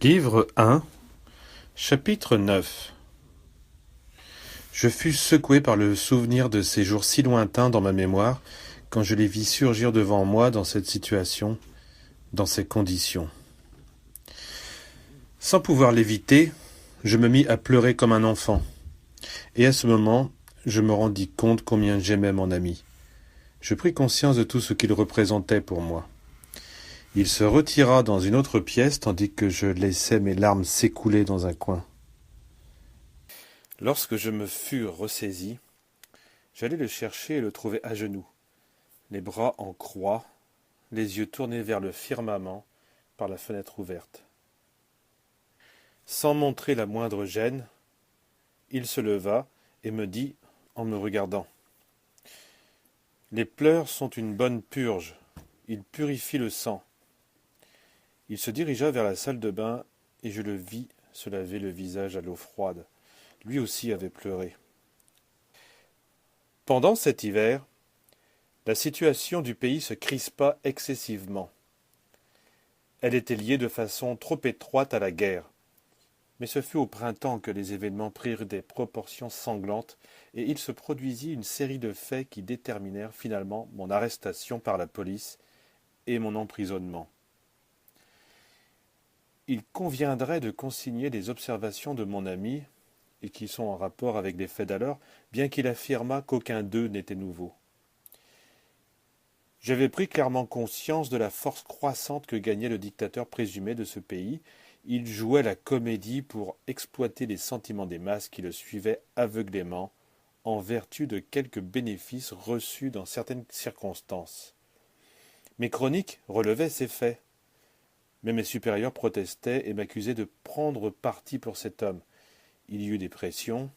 Livre 1, chapitre 9. Je fus secoué par le souvenir de ces jours si lointains dans ma mémoire, quand je les vis surgir devant moi dans cette situation, dans ces conditions. Sans pouvoir l'éviter, je me mis à pleurer comme un enfant. Et à ce moment, je me rendis compte combien j'aimais mon ami. Je pris conscience de tout ce qu'il représentait pour moi. Il se retira dans une autre pièce tandis que je laissais mes larmes s'écouler dans un coin. Lorsque je me fus ressaisi, j'allai le chercher et le trouvai à genoux, les bras en croix, les yeux tournés vers le firmament par la fenêtre ouverte. Sans montrer la moindre gêne, il se leva et me dit, en me regardant, « Les pleurs sont une bonne purge, ils purifient le sang. » Il se dirigea vers la salle de bain et je le vis se laver le visage à l'eau froide. Lui aussi avait pleuré. Pendant cet hiver, la situation du pays se crispa excessivement. Elle était liée de façon trop étroite à la guerre. Mais ce fut au printemps que les événements prirent des proportions sanglantes et il se produisit une série de faits qui déterminèrent finalement mon arrestation par la police et mon emprisonnement. Il conviendrait de consigner les observations de mon ami, et qui sont en rapport avec les faits d'alors, bien qu'il affirmât qu'aucun d'eux n'était nouveau. J'avais pris clairement conscience de la force croissante que gagnait le dictateur présumé de ce pays. Il jouait la comédie pour exploiter les sentiments des masses qui le suivaient aveuglément, en vertu de quelques bénéfices reçus dans certaines circonstances. Mes chroniques relevaient ces faits. Mais mes supérieurs protestaient et m'accusaient de prendre parti pour cet homme. Il y eut des pressions,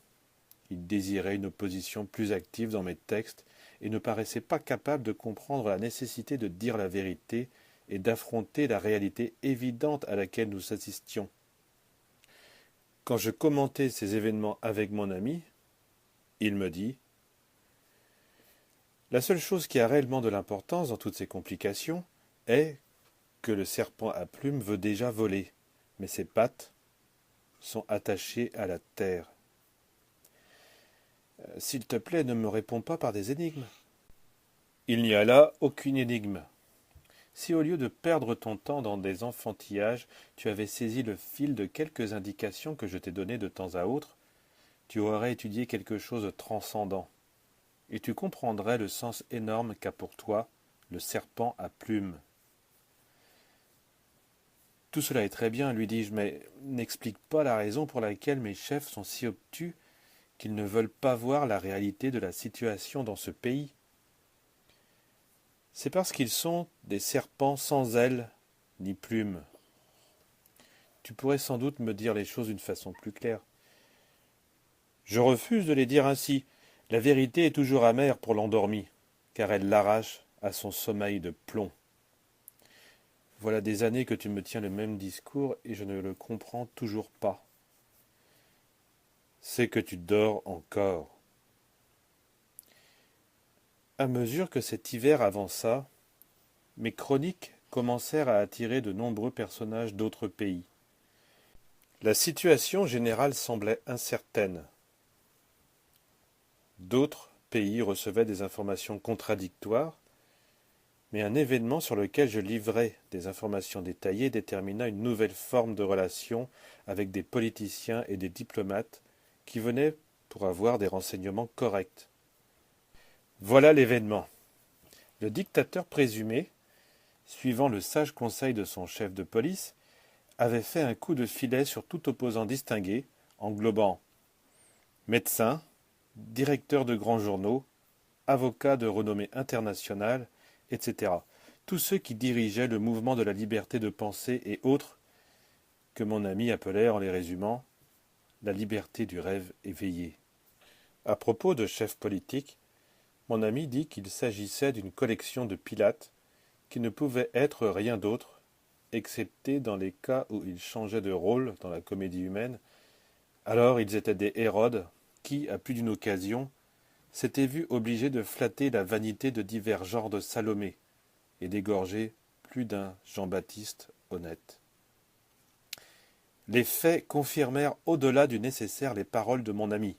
il désirait une opposition plus active dans mes textes et ne paraissait pas capable de comprendre la nécessité de dire la vérité et d'affronter la réalité évidente à laquelle nous assistions. Quand je commentais ces événements avec mon ami, il me dit « La seule chose qui a réellement de l'importance dans toutes ces complications est que le serpent à plumes veut déjà voler, mais ses pattes sont attachées à la terre. S'il te plaît, ne me réponds pas par des énigmes. » Il n'y a là aucune énigme. Si au lieu de perdre ton temps dans des enfantillages, tu avais saisi le fil de quelques indications que je t'ai données de temps à autre, tu aurais étudié quelque chose de transcendant, et tu comprendrais le sens énorme qu'a pour toi le serpent à plumes. Tout cela est très bien, lui dis-je, mais n'explique pas la raison pour laquelle mes chefs sont si obtus qu'ils ne veulent pas voir la réalité de la situation dans ce pays. C'est parce qu'ils sont des serpents sans ailes ni plumes. Tu pourrais sans doute me dire les choses d'une façon plus claire. Je refuse de les dire ainsi. La vérité est toujours amère pour l'endormi, car elle l'arrache à son sommeil de plomb. Voilà des années que tu me tiens le même discours et je ne le comprends toujours pas. C'est que tu dors encore. À mesure que cet hiver avança, mes chroniques commencèrent à attirer de nombreux personnages d'autres pays. La situation générale semblait incertaine. D'autres pays recevaient des informations contradictoires, mais un événement sur lequel je livrai des informations détaillées détermina une nouvelle forme de relation avec des politiciens et des diplomates qui venaient pour avoir des renseignements corrects. Voilà l'événement. Le dictateur présumé, suivant le sage conseil de son chef de police, avait fait un coup de filet sur tout opposant distingué, englobant médecins, directeurs de grands journaux, avocats de renommée internationale, etc. Tous ceux qui dirigeaient le mouvement de la liberté de penser et autres, que mon ami appelait, en les résumant, la liberté du rêve éveillé. À propos de chefs politiques, mon ami dit qu'il s'agissait d'une collection de Pilates qui ne pouvait être rien d'autre, excepté dans les cas où ils changeaient de rôle dans la comédie humaine. Alors ils étaient des Hérodes qui, à plus d'une occasion, s'étaient vus obligés de flatter la vanité de divers genres de Salomé et d'égorger plus d'un Jean-Baptiste honnête. Les faits confirmèrent au-delà du nécessaire les paroles de mon ami.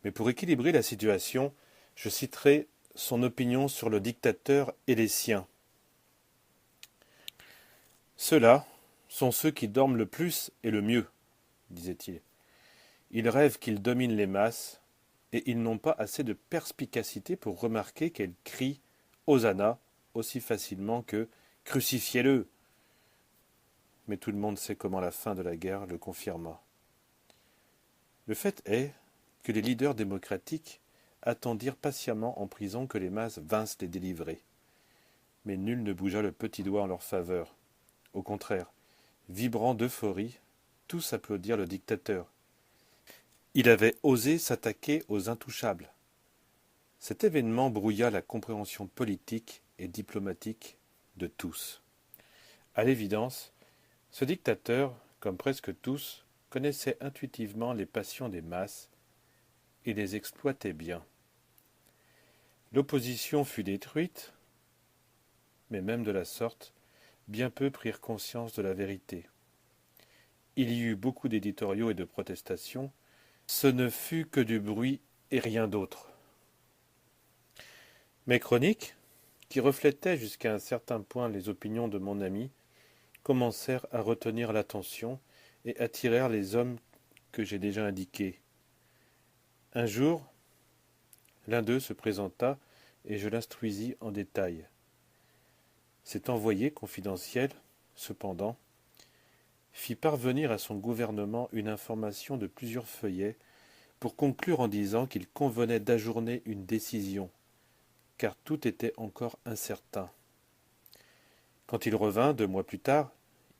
Mais pour équilibrer la situation, je citerai son opinion sur le dictateur et les siens. Ceux-là sont ceux qui dorment le plus et le mieux, disait-il. Ils rêvent qu'ils dominent les masses, et ils n'ont pas assez de perspicacité pour remarquer qu'elles crient Hosanna aussi facilement que Crucifiez-le. Mais tout le monde sait comment la fin de la guerre le confirma. Le fait est que les leaders démocratiques attendirent patiemment en prison que les masses vinssent les délivrer. Mais nul ne bougea le petit doigt en leur faveur. Au contraire, vibrant d'euphorie, tous applaudirent le dictateur. Il avait osé s'attaquer aux intouchables. Cet événement brouilla la compréhension politique et diplomatique de tous. À l'évidence, ce dictateur, comme presque tous, connaissait intuitivement les passions des masses et les exploitait bien. L'opposition fut détruite, mais même de la sorte, bien peu prirent conscience de la vérité. Il y eut beaucoup d'éditoriaux et de protestations, ce ne fut que du bruit et rien d'autre. Mes chroniques, qui reflétaient jusqu'à un certain point les opinions de mon ami, commencèrent à retenir l'attention et attirèrent les hommes que j'ai déjà indiqués. Un jour, l'un d'eux se présenta et je l'instruisis en détail. Cet envoyé confidentiel, cependant, fit parvenir à son gouvernement une information de plusieurs feuillets pour conclure en disant qu'il convenait d'ajourner une décision, car tout était encore incertain. Quand il revint 2 mois plus tard,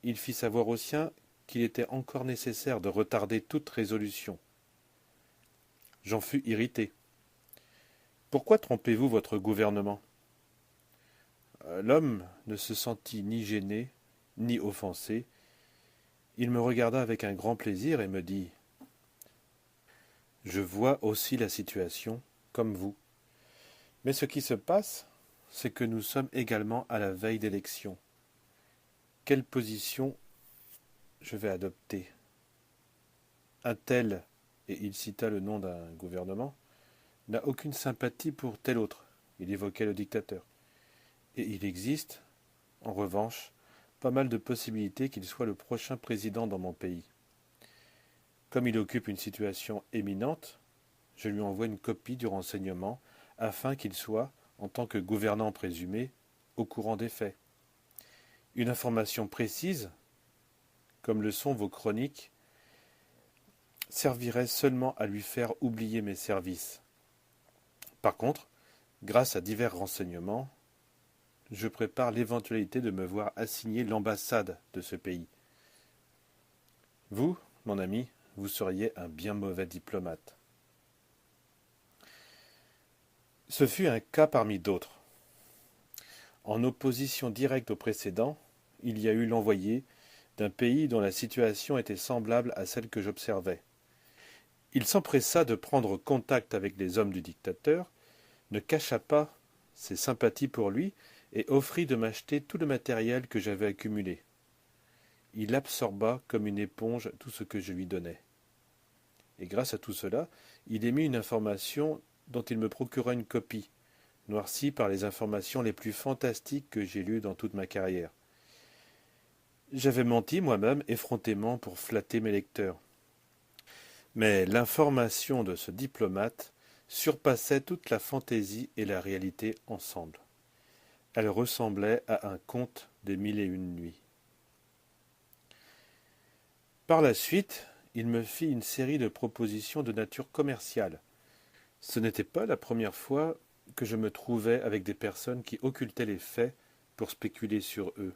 il fit savoir aux siens qu'il était encore nécessaire de retarder toute résolution. J'en fus irrité. Pourquoi trompez-vous votre gouvernement ? L'homme ne se sentit ni gêné, ni offensé. Il me regarda avec un grand plaisir et me dit « Je vois aussi la situation, comme vous. Mais ce qui se passe, c'est que nous sommes également à la veille d'élections. Quelle position je vais adopter ? Un tel, et il cita le nom d'un gouvernement, n'a aucune sympathie pour tel autre, il évoquait le dictateur. Et il existe, en revanche, pas mal de possibilités qu'il soit le prochain président dans mon pays. Comme il occupe une situation éminente, je lui envoie une copie du renseignement afin qu'il soit, en tant que gouvernant présumé, au courant des faits. Une information précise, comme le sont vos chroniques, servirait seulement à lui faire oublier mes services. Par contre, grâce à divers renseignements, je prépare l'éventualité de me voir assigner l'ambassade de ce pays. Vous, mon ami, vous seriez un bien mauvais diplomate. Ce fut un cas parmi d'autres. En opposition directe au précédent, il y a eu l'envoyé d'un pays dont la situation était semblable à celle que j'observais. Il s'empressa de prendre contact avec les hommes du dictateur, ne cacha pas ses sympathies pour lui et offrit de m'acheter tout le matériel que j'avais accumulé. Il absorba comme une éponge tout ce que je lui donnais. Et grâce à tout cela, il émit une information dont il me procura une copie, noircie par les informations les plus fantastiques que j'ai lues dans toute ma carrière. J'avais menti moi-même effrontément pour flatter mes lecteurs. Mais l'information de ce diplomate surpassait toute la fantaisie et la réalité ensemble. Elle ressemblait à un conte des 1001 nuits. Par la suite, il me fit une série de propositions de nature commerciale. Ce n'était pas la première fois que je me trouvais avec des personnes qui occultaient les faits pour spéculer sur eux.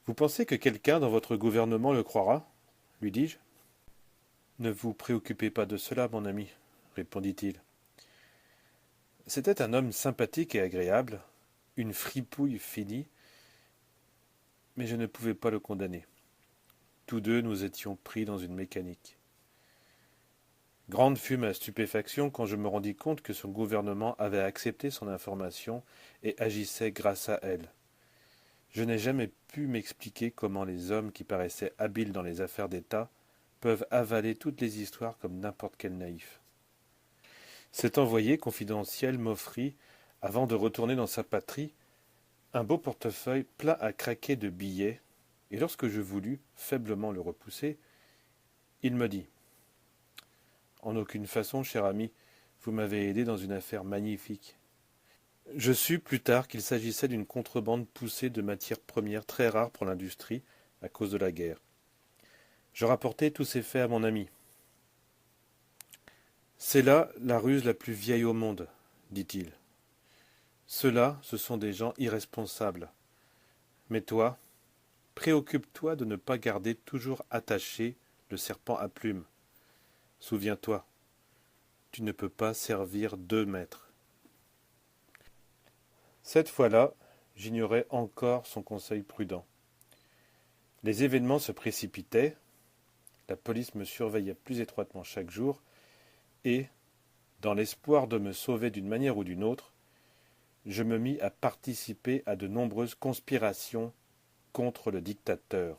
Vous pensez que quelqu'un dans votre gouvernement le croira ? Lui dis-je. Ne vous préoccupez pas de cela, mon ami, répondit-il. C'était un homme sympathique et agréable, une fripouille finie, mais je ne pouvais pas le condamner. Tous deux nous étions pris dans une mécanique. Grande fut ma stupéfaction quand je me rendis compte que son gouvernement avait accepté son information et agissait grâce à elle. Je n'ai jamais pu m'expliquer comment les hommes qui paraissaient habiles dans les affaires d'État peuvent avaler toutes les histoires comme n'importe quel naïf. Cet envoyé confidentiel m'offrit, avant de retourner dans sa patrie, un beau portefeuille plein à craquer de billets, et lorsque je voulus faiblement le repousser, il me dit « En aucune façon, cher ami, vous m'avez aidé dans une affaire magnifique. » Je sus plus tard qu'il s'agissait d'une contrebande poussée de matières premières très rares pour l'industrie à cause de la guerre. Je rapportai tous ces faits à mon ami. « C'est là la ruse la plus vieille au monde, dit-il. Ceux-là, ce sont des gens irresponsables. Mais toi, préoccupe-toi de ne pas garder toujours attaché le serpent à plumes. Souviens-toi, tu ne peux pas servir 2 maîtres. » Cette fois-là, j'ignorais encore son conseil prudent. Les événements se précipitaient, la police me surveillait plus étroitement chaque jour, et, dans l'espoir de me sauver d'une manière ou d'une autre, je me mis à participer à de nombreuses conspirations contre le dictateur.